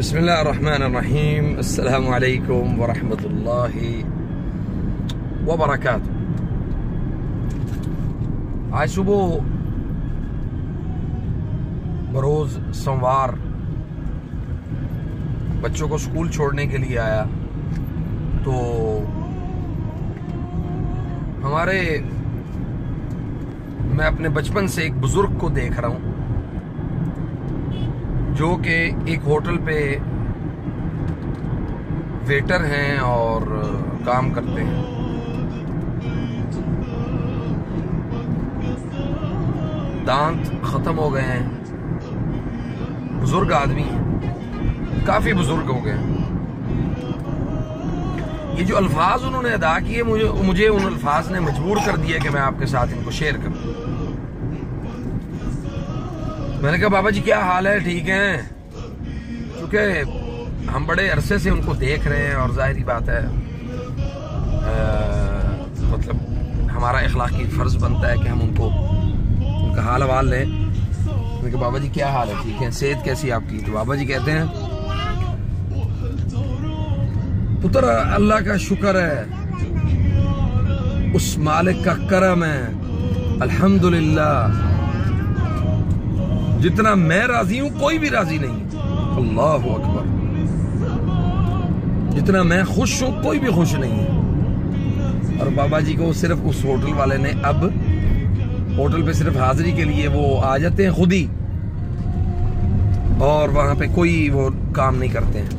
बिस्मिल्लाहिर्रहमानिर्रहीम। अस्सलामु अलैकुम वरहमतुल्लाहि वबरकातुहू। आज सुबह बरोज़ सोमवार बच्चों को स्कूल छोड़ने के लिए आया तो मैं अपने बचपन से एक बुजुर्ग को देख रहा हूँ जो कि एक होटल पे वेटर हैं और काम करते हैं। दांत खत्म हो गए हैं, बुजुर्ग आदमी हैं, काफी बुजुर्ग हो गए। ये जो अल्फाज उन्होंने अदा किए मुझे उन अल्फाज ने मजबूर कर दिया कि मैं आपके साथ इनको शेयर करूं। मैंने कहा बाबा जी क्या हाल है, ठीक हैं? क्योंकि हम बड़े अरसे से उनको देख रहे हैं और जाहिर बात है मतलब हमारा इखलाकी फर्ज बनता है कि हम उनका हाल हवाल लें। मैंने कहा बाबा जी क्या हाल है, ठीक है? सेहत कैसी आपकी? तो बाबा जी कहते हैं पुत्र अल्लाह का शुक्र है, उस मालिक का करम है, अल्हम्दुलिल्लाह। जितना मैं राजी हूं कोई भी राजी नहीं। अल्लाहु अकबर। जितना मैं खुश हूं कोई भी खुश नहीं है। और बाबा जी को सिर्फ उस होटल वाले ने, अब होटल पे सिर्फ हाजिरी के लिए वो आ जाते हैं खुद ही, और वहां पे कोई वो काम नहीं करते हैं।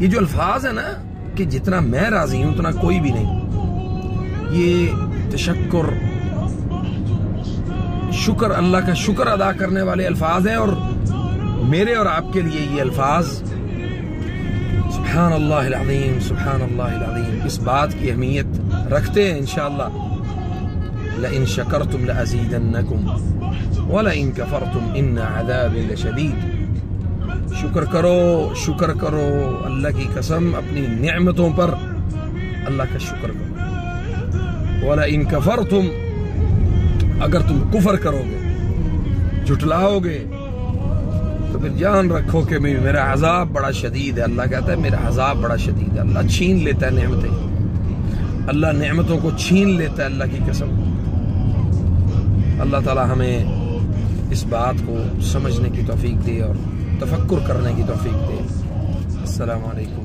ये जो अल्फाज है ना कि जितना मैं राजी हूं उतना कोई भी नहीं, ये तशक्कुर, शुक्र, अल्लाह का शुक्र अदा करने वाले अल्फाज हैं। और मेरे और आपके लिए ये अल्फाज सुब्हान अल्लाहिल अज़ीम, सुब्हान अल्लाहिल अज़ीम इस बात की अहमियत रखते हैं। इंशाअल्लाह लइन शकरतुम लअज़ीदन्नकुम वलइन कफरतुम इन्न अज़ाबी लशदीद। शुक्र करो अल्लाह की कसम, अपनी नेमतों पर अल्लाह का शुक्र करो। वलइन कफरतुम, अगर तुम कुफर करोगे, झुटलाओगे, तो फिर जान रखो कि मेरा अजाब बड़ा शदीद है। अल्लाह कहता है मेरा अजाब बड़ा शदीद है। अल्लाह छीन लेता है नेमतें, अल्लाह नेमतों को छीन लेता है, अल्लाह की कसम। अल्लाह ताला हमें इस बात को समझने की तौफीक दे और तफक्कुर करने की तौफीक दे। अस्सलामु अलैकुम।